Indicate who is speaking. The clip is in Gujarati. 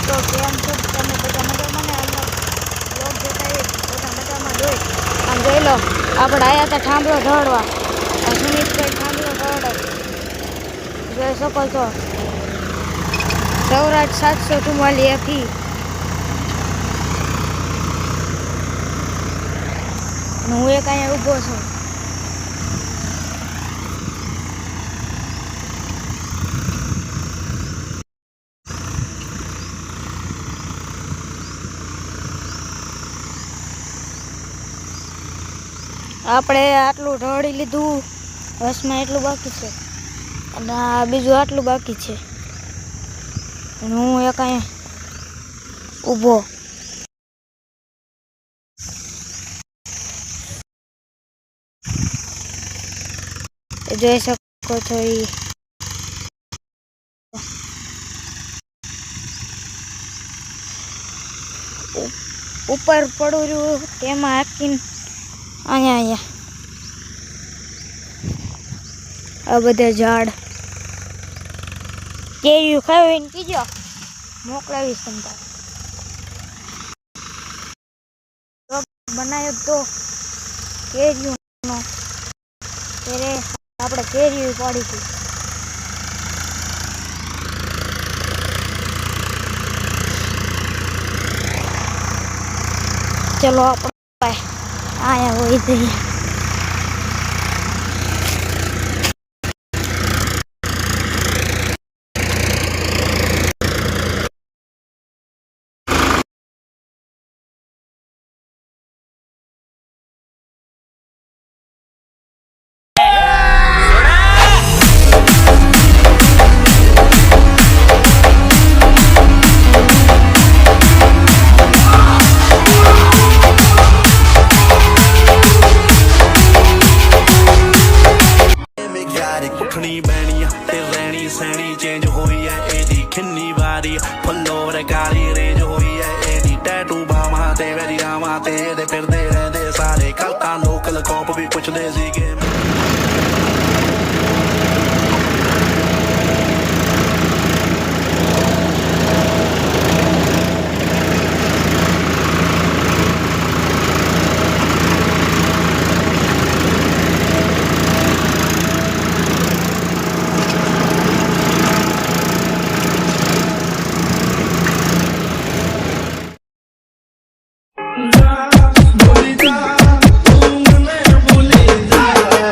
Speaker 1: તો કેમ છો તમે બધા મજામાં ને? આજનો બ્લોગ જોતા હોય બધા મજામાં જોઈ. આમ જોઈ લો, આપણે આવ્યા હતા થાંભલો ઢળવા. આ સુમિતભાઈ થાંભલો ઢળે જોઈ શકો છો. સૌરાષ્ટ્ર 744 FE. હું એક અહીંયા ઊભો છું. આપણે આટલું ઢળી લીધું, બસમાં એટલું બાકી છે અને આ બીજું આટલું બાકી છે અને હું એક અહીંયા ઊભો. જોઈ શકો છો ઉપર પડું રહ્યું તેમાં હાકીને અહીંયા આ બધા ઝાડ કેરીઓ ખાવીને કીજો મોકલાવીશ તમને. બનાવ્યો તો કેરીઓનો ત્યારે આપણે કેરીઓ પાડી હતી. ચલો આપણે આયા હોય જઈએ.
Speaker 2: उठनी बैनिया ते रहनी सहनी चेंज हुई है एदी किन्नी बारी फुल्लोर कारी रेंज हुई है एदी टैटू बामा ते वेरी आमा ते फिरदे रहंदे सारे कलता लोकल कॉप भी पुछदे सीगे